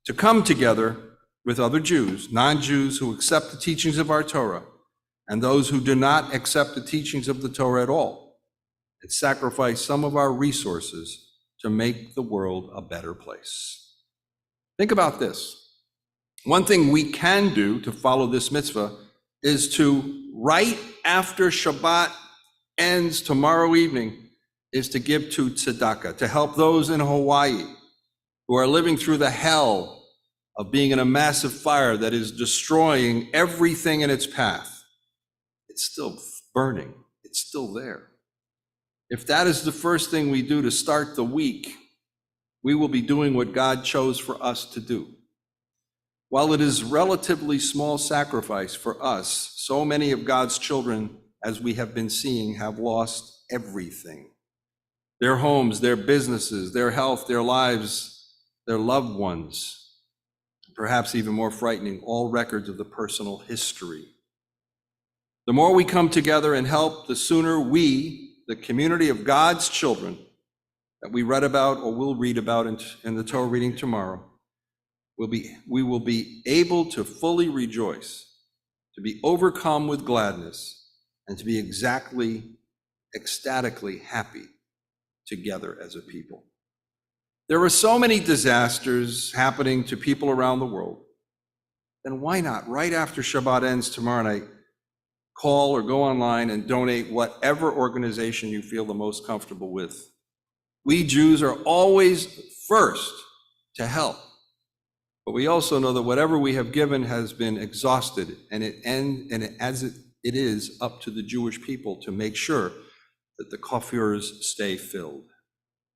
to come together with other Jews, non-Jews who accept the teachings of our Torah, and those who do not accept the teachings of the Torah at all, and sacrifice some of our resources to make the world a better place. Think about this. One thing we can do to follow this mitzvah is to, right after Shabbat ends tomorrow evening, is to give to tzedakah, to help those in Hawaii who are living through the hell of being in a massive fire that is destroying everything in its path. It's still burning. It's still there. If that is the first thing we do to start the week, we will be doing what God chose for us to do. While it is relatively small sacrifice for us, so many of God's children, as we have been seeing, have lost everything. Their homes, their businesses, their health, their lives, their loved ones. Perhaps even more frightening, all records of the personal history. The more we come together and help, the sooner we, the community of God's children that we read about or will read about in the Torah reading tomorrow, we will be able to fully rejoice, to be overcome with gladness, and to be ecstatically happy together as a people. There are so many disasters happening to people around the world. Then why not, right after Shabbat ends tomorrow night, call or go online and donate whatever organization you feel the most comfortable with. We Jews are always first to help. But we also know that whatever we have given has been exhausted, and as it is up to the Jewish people to make sure that the coffers stay filled.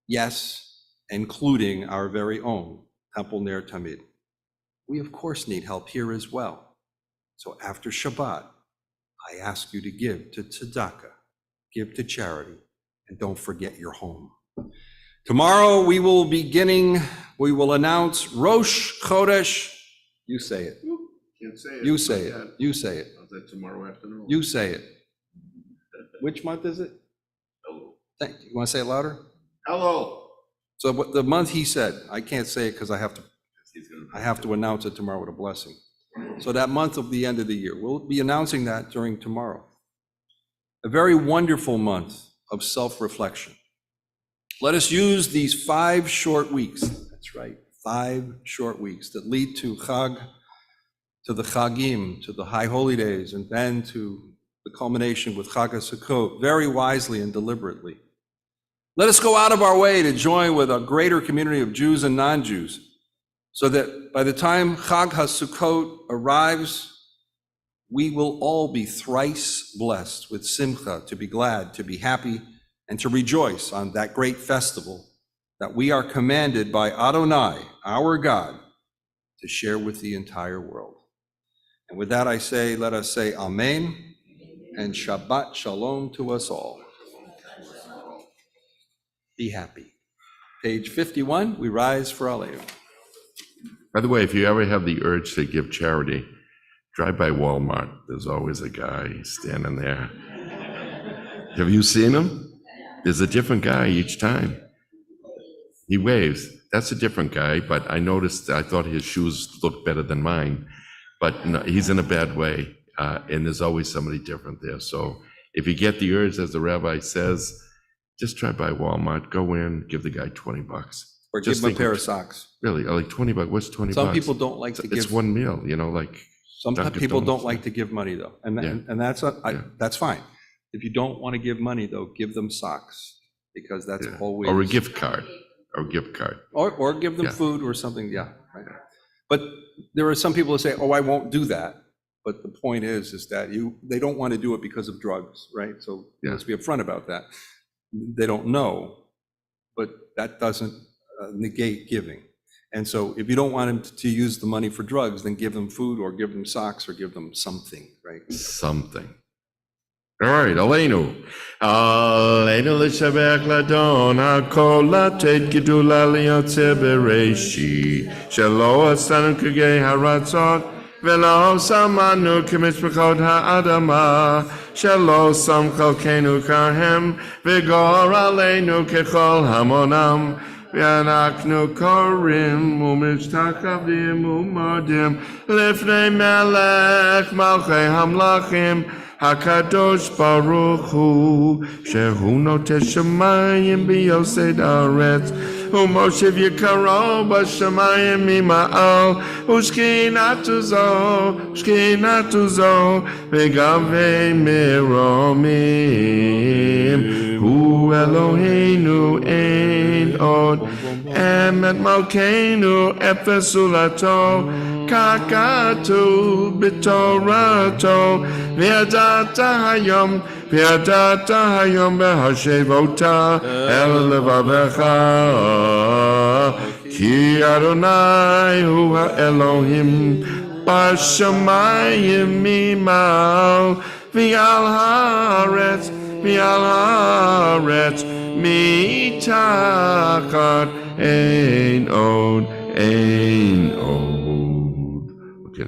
Yes, including our very own Temple Ner Tamid. We of course need help here as well. So after Shabbat, I ask you to give to tzedakah, give to charity, and don't forget your home. Tomorrow we will announce Rosh Chodesh. You say it. Can't say it. You say it. You say it. How's that tomorrow afternoon? You say it. Which month is it? Hello. Thank you. You want to say it louder? Hello. So what the month he said, I can't say it because I have to announce it tomorrow with a blessing. So that month of the end of the year, we'll be announcing that during tomorrow. A very wonderful month of self-reflection. Let us use these 5 short weeks, that's right, 5 short weeks that lead to Chag, to the Chagim, to the High Holy Days, and then to the culmination with Chag HaSukkot, very wisely and deliberately. Let us go out of our way to join with a greater community of Jews and non-Jews, so that by the time Chag HaSukkot arrives, we will all be thrice blessed with simcha, to be glad, to be happy, and to rejoice on that great festival that we are commanded by Adonai, our God, to share with the entire world. And with that I say, let us say Amen, and Shabbat Shalom to us all. Be happy. Page 51, we rise for Aleinu. By the way, if you ever have the urge to give charity, drive by Walmart. There's always a guy standing there. Have you seen him? There's a different guy each time. He waves. That's a different guy, but I thought his shoes looked better than mine. But no, he's in a bad way, and there's always somebody different there. So if you get the urge, as the rabbi says, just drive by Walmart, go in, give the guy $20. Or Just give him a think pair of- of socks. Really, like $20. What's $20? Some people don't like to It's give, one meal, like. some Dunkin' people don't Donuts. like to give money though. Yeah. And that's, Yeah. that's fine. If you don't want to give money though, give them socks, because that's Yeah. always. Or a gift card. Or give them Yeah. food or something, yeah. Right. But there are some people who say, oh, I won't do that. But the point is that they don't want to do it because of drugs, right? So Yeah. let's be upfront about that. They don't know, but that doesn't negate giving. And so if you don't want them to use the money for drugs, then give them food or give them socks or give them something, right? Something. All right, Aleinu. Aleinu l'shabech ladon hakol latet gedula liyotze bereshi shelo asanu k'gei haratzot velo samanu k'mishpachot ha'adama shelo sam chalkenu kahem v'gor aleinu kechol hamonam v'anaknu korim u'mishtachavim u'modim lifnei melech malchei hamlachim HaKadosh Baruch Hu, Shehu Noteh Shemayim B'Yosei Haaretz, U'Moshe V'Yikaro B'Shemayim Mima'al, U'Shkinatu Zo, V'Gavei Meromim, Hu Eloheinu Ein Od, Emet Malkeinu Efes Ulato, Kakatu B'Torato, V'yadata hayom behashevota el levavecha, ki Adonai hu ha'Elohim b'shamayim mimal, v'al haaretz mitachat ein od. Okay,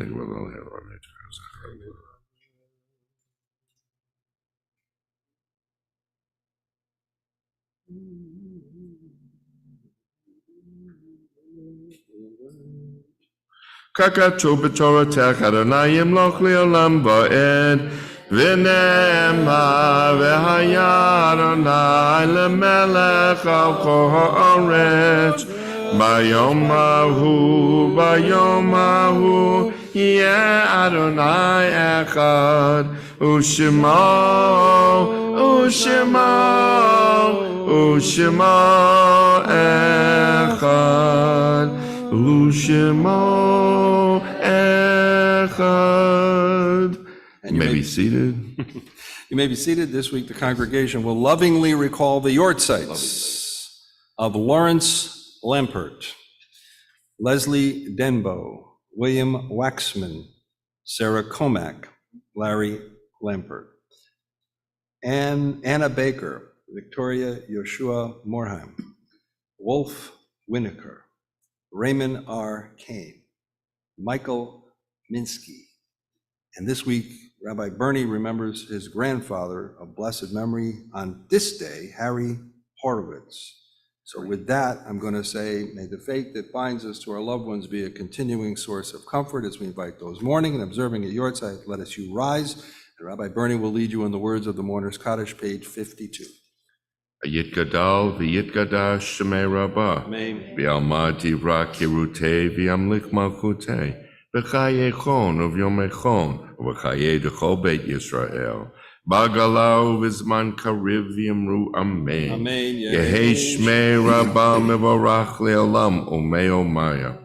Kakatu b'Toratech Adonai yimloch li'olam va'ed v'nema v'haya Adonai lemelech al kol ha'aretz bayom hahu yeh Adonai echad u'shemo echad Ushemo Echad. And You may be seated. You may be seated. This week, the congregation will lovingly recall the yortzites of Lawrence Lampert, Leslie Denbo, William Waxman, Sarah Comack, Larry Lampert, and Anna Baker, Victoria Yoshua Morheim, Wolf Winokur, Raymond R. Kane, Michael Minsky. And this week, Rabbi Bernie remembers his grandfather of blessed memory on this day, Harry Horowitz. So with that, I'm going to say, may the faith that binds us to our loved ones be a continuing source of comfort as we invite those mourning and observing at yortzeit. Let us you rise, and Rabbi Bernie will lead you in the words of the Mourner's Kaddish, page 52. Yit gadal v'yit gadash shemei rabbah. Amen. V'alma divra kirutei v'yamlik malchutei. V'chaye chon uv'yom echon v'chaye dechol beit Yisrael. Bagalau v'zman kariv v'yamru amen. Amen. Yehei shmei rabbah mevorach le'olam umei omaya.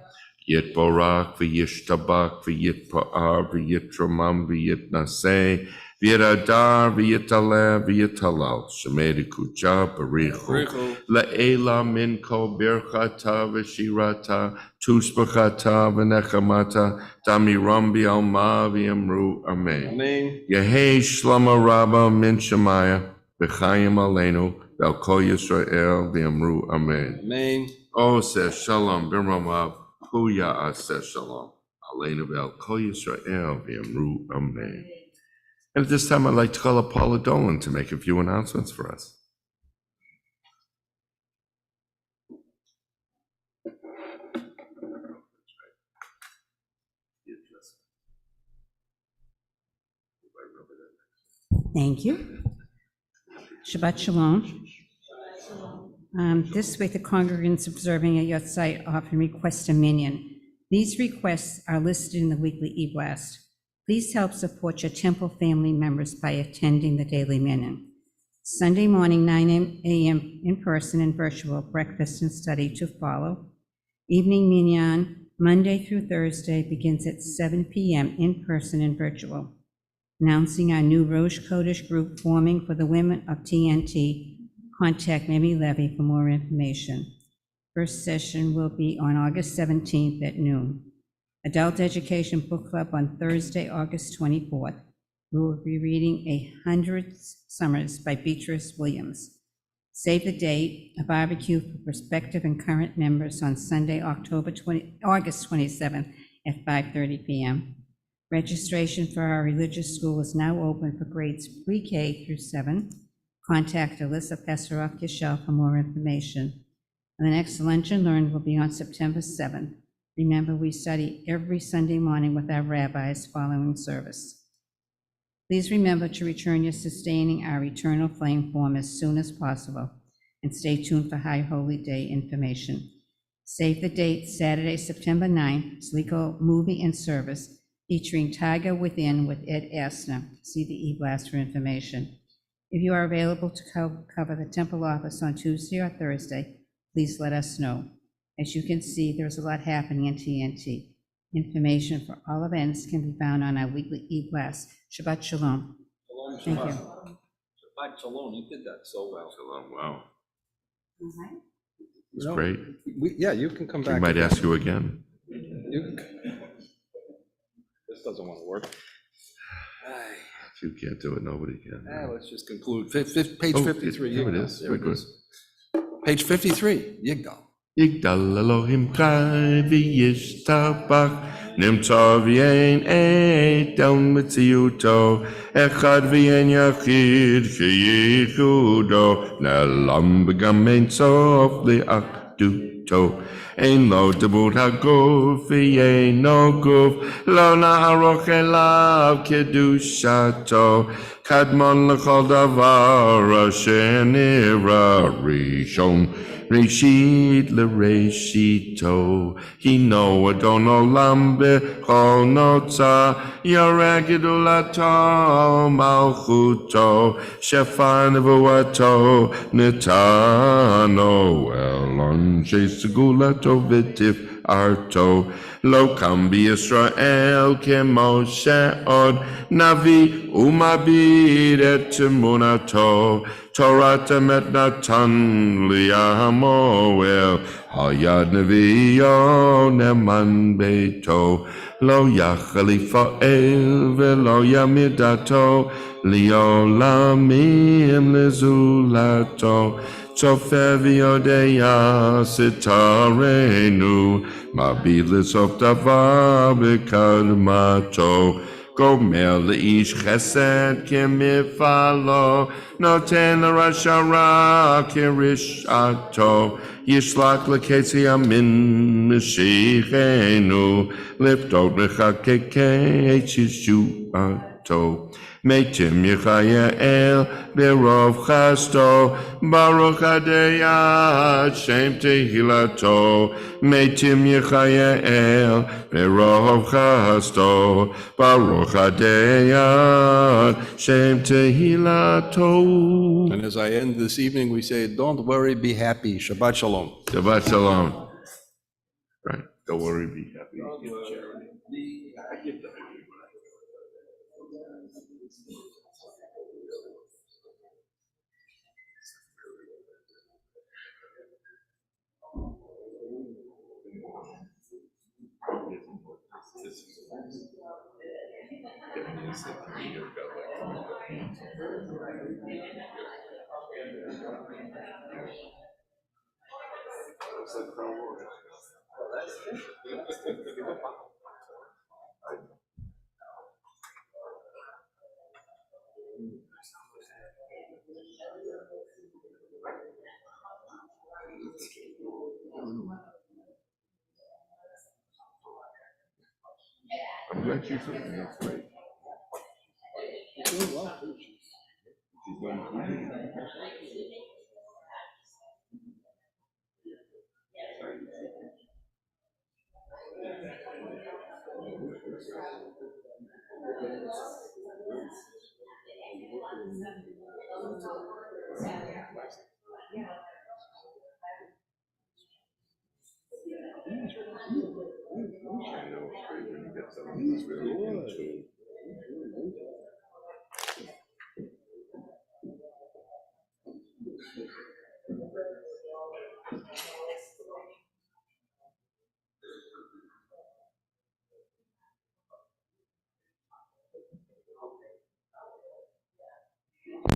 Yit borach v'yishtabak v'yit pa'ar v'yitramam v'yitnaseh. V'yadar v'yitaleh v'yitalal shemei dekucha barichu le'ela min kol birchata v'shirata tusbachata v'nechamata tamiram b'alma v'yamru amen. Amen. Yehei shlama rabba min shemaya v'chayim aleinu v'al kol Yisrael v'yamru amen. Amen. Oh, says shalom b'ramav huya says shalom aleinu v'al kol Yisrael v'yamru amen. And at this time, I'd like to call up Paula Dolan to make a few announcements for us. Thank you. Shabbat Shalom. This week, the congregants observing at Yotzai often request a minyan. These requests are listed in the weekly e-blast. Please help support your temple family members by attending the daily minyan. Sunday morning, 9 a.m. in person and virtual, breakfast and study to follow. Evening minyan, Monday through Thursday, begins at 7 p.m. in person and virtual. Announcing our new Rosh Kodesh group forming for the women of TNT. Contact Mamie Levy for more information. First session will be on August 17th at noon. Adult Education Book Club on Thursday, August 24th. We will be reading 100 Summers by Beatrice Williams. Save the date, a barbecue for prospective and current members on Sunday, August 27th at 5:30 p.m. Registration for our religious school is now open for grades pre-K through 7. Contact Alyssa Pesaroff-Yashel for more information. And the next Lunch and Learn will be on September 7th. Remember, we study every Sunday morning with our rabbis following service. Please remember to return your sustaining our eternal flame form as soon as possible, and stay tuned for High Holy Day information. Save the date, Saturday, September 9th, Sligo movie and service featuring Tiger Within with Ed Asner. See the e-blast for information. If you are available to cover the temple office on Tuesday or Thursday, please let us know. As you can see, there's a lot happening in TNT. Information for all events can be found on our weekly e-blast. Shabbat Shalom. Shalom, Thank Shabbat. you. Shabbat Shalom. You did that so well. Shalom, wow. It's No, great. Yeah, you can come We back. might ask you again. This doesn't want to work. If you can't do it, nobody can. Let's just conclude. Page Oh, 53. there it Yigdal. is. There it Good. is. Page 53, Yigdal. Yigdal Elohim Chai v'yishtabach Nimtza v'yein eidel mitziuto Echad v'yein yachid sheyichudo Ne'elam b'gam ein sof li'achduto Ein lo debut haguf v'yein no guf Lo na'aroch elav kedushato Kadmon l'chol davar asher nira rishon Reshit l'reshito, hino adon olam b'chol notza, yareh gedulato malchuto, shefar nevuato netano, el anshe segulato v'tif arto, lo kam Yisrael kemoshe od navi umabid et emunato, Torah temet natan liamoel, hayad neviyo neman beito, lo yachal yifa'el velo yamidato, Liolamim lezulato, Sofer v'yodeya sitarenu, Mabid l'sof davar b'kadmato, Gomer le'ish chesed kemifalo, Noten l'rasha ra kirishato, Yishlach l'ketzi amin mishichenu, Liftot mechakeke chishuato. Meitim Yechayael berov chasto, Baruch Adeyat Shem Tehilato. Meitim Yechayael berov chasto, Baruch Adeyat Shem Tehilato. And as I end this evening, we say, don't worry, be happy. Shabbat shalom. Shabbat shalom. Right, don't worry, be happy. I'm glad you took me. That's great. I know, it's great when you get something that's really into